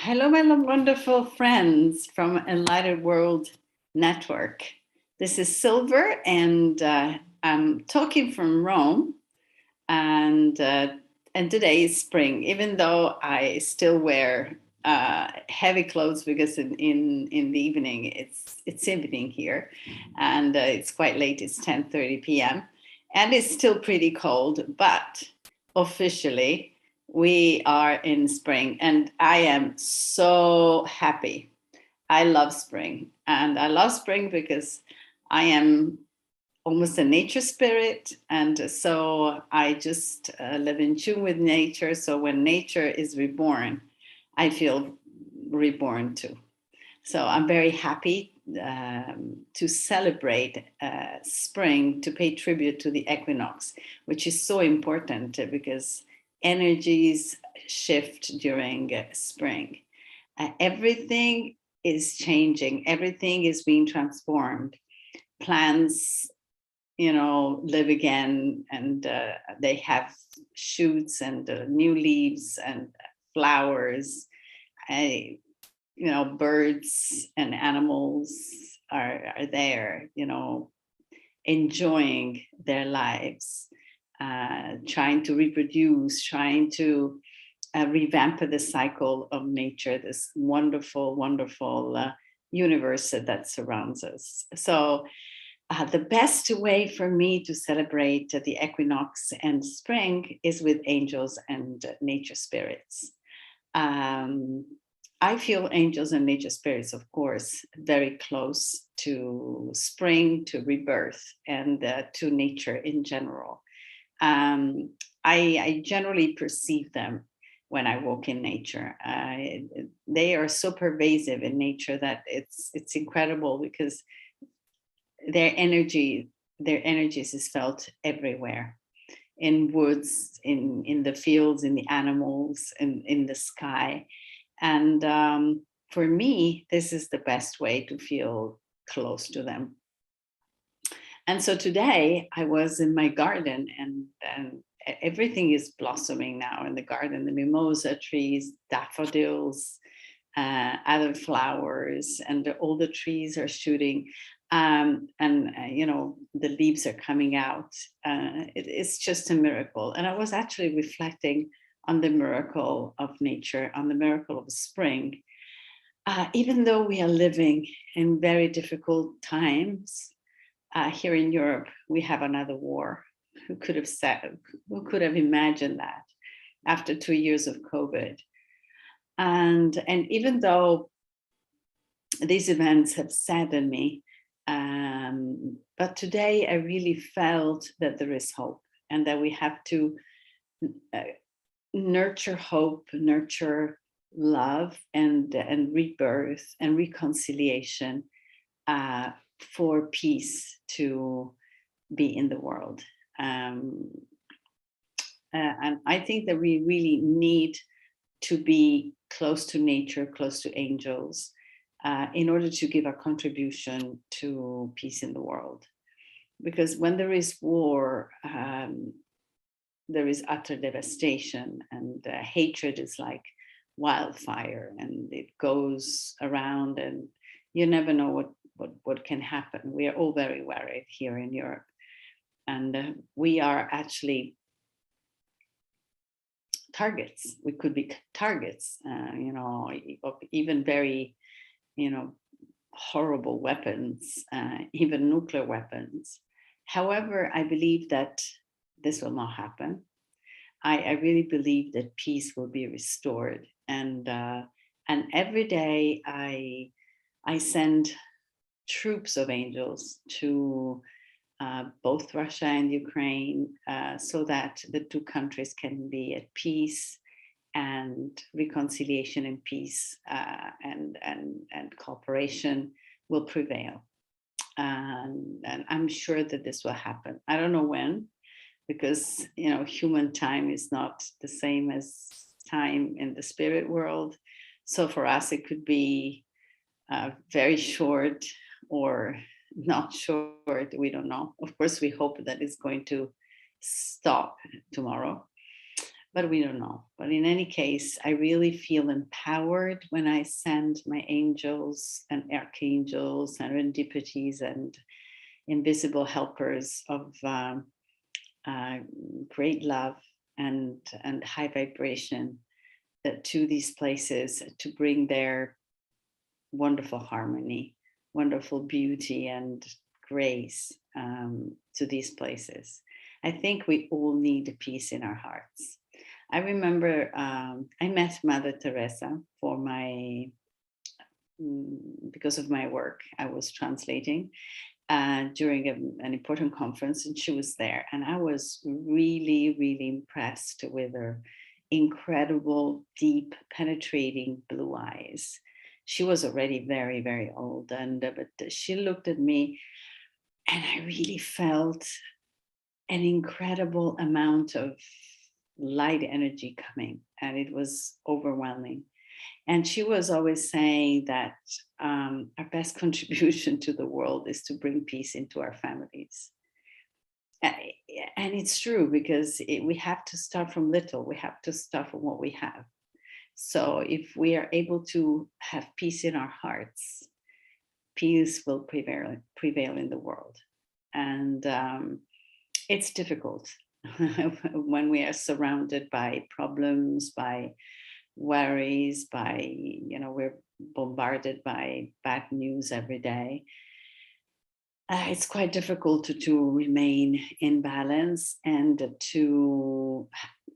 Hello, my wonderful friends from Enlightened World Network. This is Syl Ver, and I'm talking from Rome. And today is spring, even though I still wear heavy clothes because in the evening it's evening here, and it's quite late. It's 10:30 p.m. and it's still pretty cold, but officially we are in spring, and I am so happy. I love spring, and I love spring because I am almost a nature spirit, and so I just live in tune with nature. So when nature is reborn, I feel reborn too. So I'm very happy to celebrate spring, to pay tribute to the equinox, which is so important because energies shift during spring. Everything is changing, everything is being transformed. Plants, live again, and they have shoots and new leaves and flowers. Birds and animals are there, enjoying their lives, trying to reproduce, trying to revamp the cycle of nature, this wonderful, wonderful universe that surrounds us. So the best way for me to celebrate the equinox and spring is with angels and nature spirits. I feel angels and nature spirits, of course, very close to spring, to rebirth, and to nature in general. I generally perceive them when I walk in nature. They are so pervasive in nature that it's incredible, because their energies is felt everywhere, in woods, in the fields, in the animals, in the sky. And for me, this is the best way to feel close to them. And so today I was in my garden, and everything is blossoming now in the garden: the mimosa trees, daffodils, other flowers, and all the trees are shooting, the leaves are coming out. It's just a miracle. And I was actually reflecting on the miracle of nature, on the miracle of spring. Even though we are living in very difficult times, here in Europe, we have another war. Who could have imagined that after 2 years of COVID? And even though these events have saddened me, but today I really felt that there is hope, and that we have to nurture hope, nurture love, and rebirth and reconciliation, for peace to be in the world. And I think that we really need to be close to nature, close to angels, in order to give a contribution to peace in the world. Because when there is war, there is utter devastation, and hatred is like wildfire, and it goes around, and you never know what can happen. We are all very worried here in Europe, and we are actually targets. We could be targets, of even very, horrible weapons, even nuclear weapons. However, I believe that this will not happen. I really believe that peace will be restored, and every day I send troops of angels to both Russia and Ukraine, so that the two countries can be at peace, and reconciliation and peace, and cooperation will prevail. And I'm sure that this will happen. I don't know when, because human time is not the same as time in the spirit world. So for us, it could be very short or not short. We don't know. Of course, we hope that it's going to stop tomorrow. but we don't know. But in any case, I really feel empowered when I send my angels and archangels, serendipities, and invisible helpers of uh, great love and high vibration to these places to bring their wonderful harmony, wonderful beauty, and grace to these places. I think we all need peace in our hearts. I remember I met Mother Teresa for my because of my work. I was translating during an important conference, and she was there, and I was really, really impressed with her incredible, deep, penetrating blue eyes. She was already very, very old, and but she looked at me, and I really felt an incredible amount of light energy coming, and it was overwhelming. And she was always saying that our best contribution to the world is to bring peace into our families. And it's true because we have to start from little, we have to start from what we have. So if we are able to have peace in our hearts, peace will prevail in the world. And it's difficult when we are surrounded by problems, by worries, by, we're bombarded by bad news every day. It's quite difficult to remain in balance and to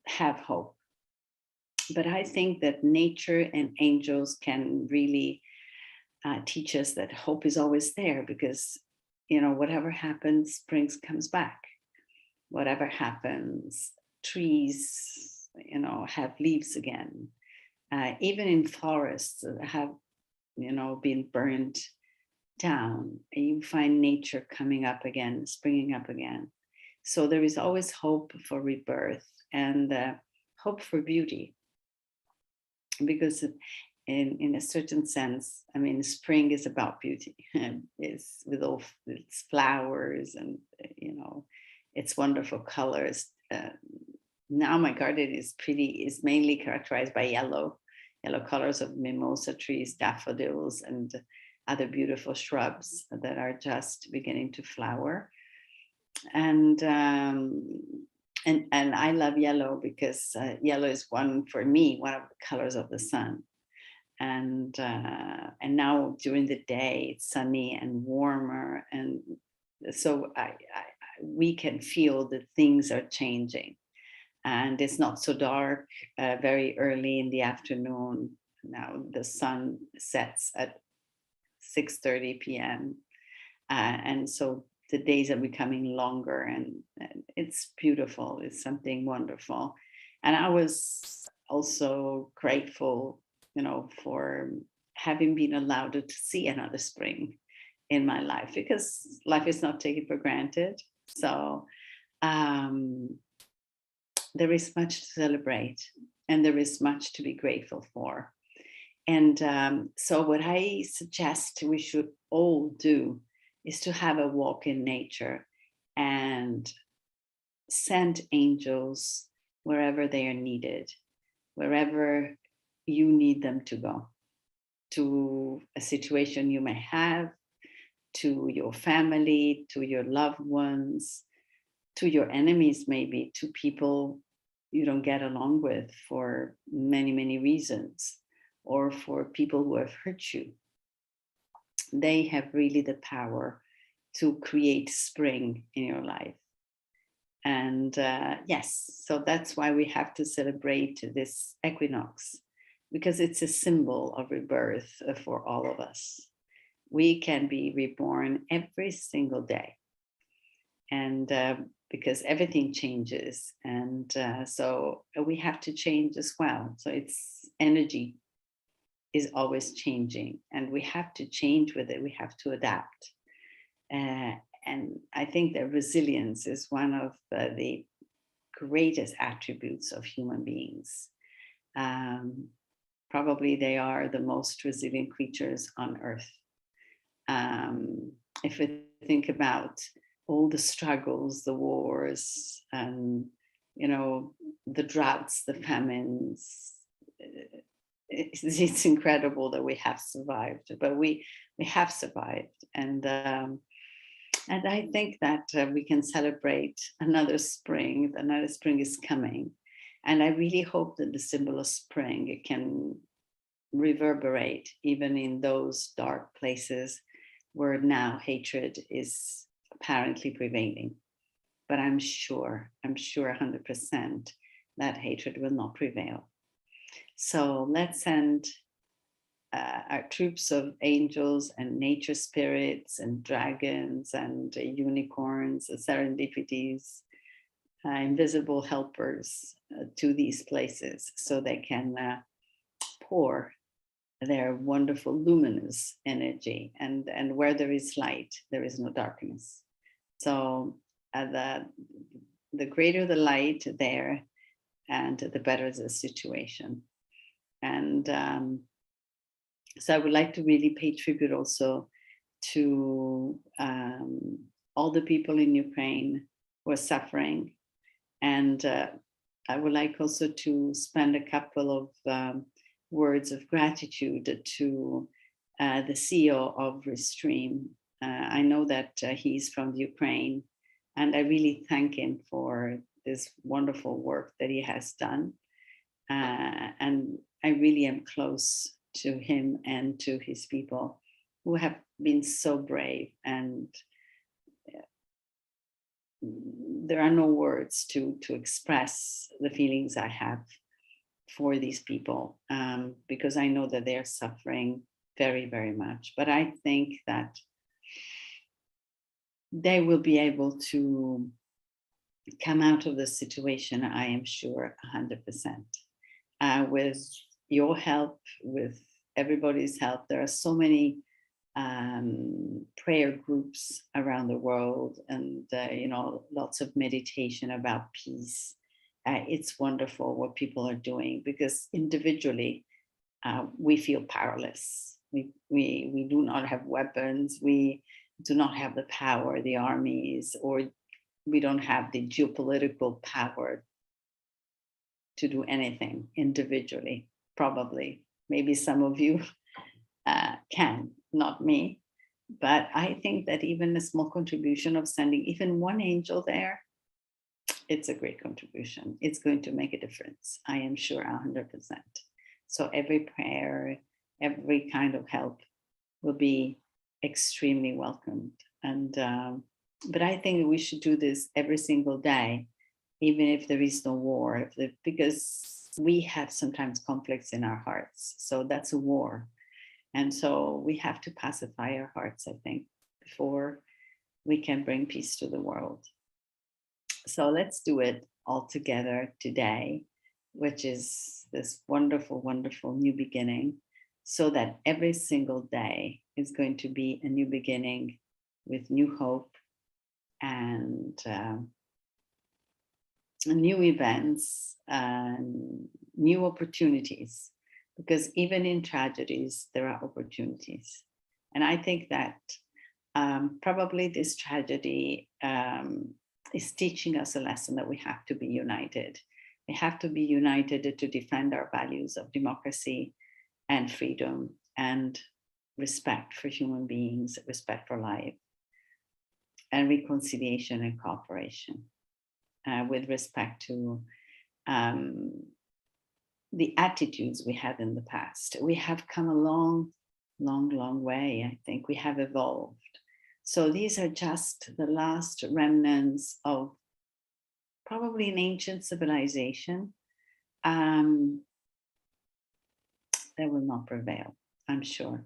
have hope. But I think that nature and angels can really teach us that hope is always there, because whatever happens, spring comes back. Whatever happens, trees have leaves again. Even in forests that have been burned down, and you find nature coming up again, springing up again. So there is always hope for rebirth and hope for beauty, because in a certain sense, I mean, spring is about beauty. It's with all its flowers and its wonderful colors. Now my garden is mainly characterized by yellow colors of mimosa trees, daffodils, and other beautiful shrubs that are just beginning to flower. And I love yellow because yellow is one of the colors of the sun. And now during the day it's sunny and warmer, and so we can feel that things are changing, and it's not so dark very early in the afternoon. Now the sun sets at 6:30 p.m. And so the days are becoming longer, and it's beautiful. It's something wonderful. And I was also grateful, for having been allowed to see another spring in my life, because life is not taken for granted. So there is much to celebrate, and there is much to be grateful for. And so what I suggest we should all do is to have a walk in nature and send angels wherever they are needed, wherever you need them to go, to a situation you may have, to your family, to your loved ones, to your enemies, maybe to people you don't get along with for many, many reasons, or for people who have hurt you. They have really the power to create spring in your life. And yes, so that's why we have to celebrate this equinox, because it's a symbol of rebirth for all of us. We can be reborn every single day. And because everything changes, and so we have to change as well. So it's energy is always changing, and we have to change with it. We have to adapt. And I think that resilience is one of the greatest attributes of human beings. Probably they are the most resilient creatures on earth. If we think about all the struggles, the wars, the droughts, the famines. It's incredible that we have survived, but we have survived, and I think that we can celebrate another spring. Another spring is coming, and I really hope that the symbol of spring can reverberate even in those dark places where now hatred is apparently prevailing. But I'm sure 100% that hatred will not prevail. So let's send our troops of angels and nature spirits and dragons and unicorns, serendipities, invisible helpers to these places so they can pour their wonderful luminous energy. And where there is light, there is no darkness. So the greater the light there, and the better the situation. And so I would like to really pay tribute also to all the people in Ukraine who are suffering. And I would like also to spend a couple of words of gratitude to the CEO of Restream. I know that he's from Ukraine, and I really thank him for this wonderful work that he has done. And I really am close to him and to his people who have been so brave, and there are no words to express the feelings I have for these people, because I know that they are suffering very, very much. But I think that they will be able to come out of the situation, I am sure, 100%. With your help, with everybody's help. There are so many prayer groups around the world, and lots of meditation about peace. It's wonderful what people are doing, because individually we feel powerless. We do not have weapons. We do not have the power, the armies, or we don't have the geopolitical power to do anything individually. Probably, maybe some of you can, not me. But I think that even a small contribution of sending even one angel there, it's a great contribution. It's going to make a difference. I am sure 100%. So every prayer, every kind of help will be extremely welcomed. And but I think we should do this every single day, even if there is no war, because we have sometimes conflicts in our hearts. So that's a war. And so we have to pacify our hearts, I think, before we can bring peace to the world. So let's do it all together today, which is this wonderful, wonderful new beginning, so that every single day is going to be a new beginning with new hope and new events and new opportunities, because even in tragedies, there are opportunities. And I think that probably this tragedy is teaching us a lesson that we have to be united. We have to be united to defend our values of democracy and freedom and respect for human beings, respect for life, and reconciliation and cooperation with respect to the attitudes we had in the past. We have come a long, long, long way. I think we have evolved. So these are just the last remnants of probably an ancient civilization that will not prevail, I'm sure.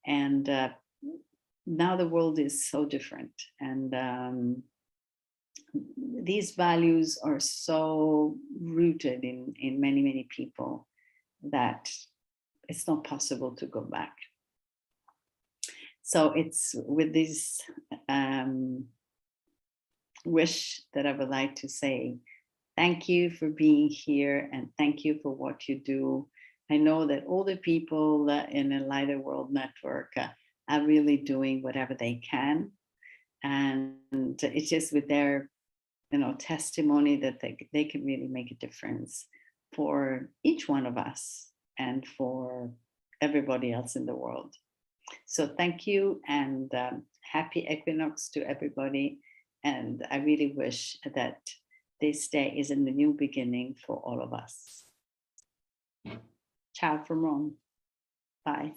And now the world is so different. And these values are so rooted in many, many people that it's not possible to go back. So it's with this wish that I would like to say thank you for being here, and thank you for what you do. I know that all the people in the Lighter World Network are really doing whatever they can. And it's just with their testimony that they can really make a difference for each one of us and for everybody else in the world. So thank you, and happy equinox to everybody. And I really wish that this day is a new beginning for all of us. Ciao from Rome. Bye.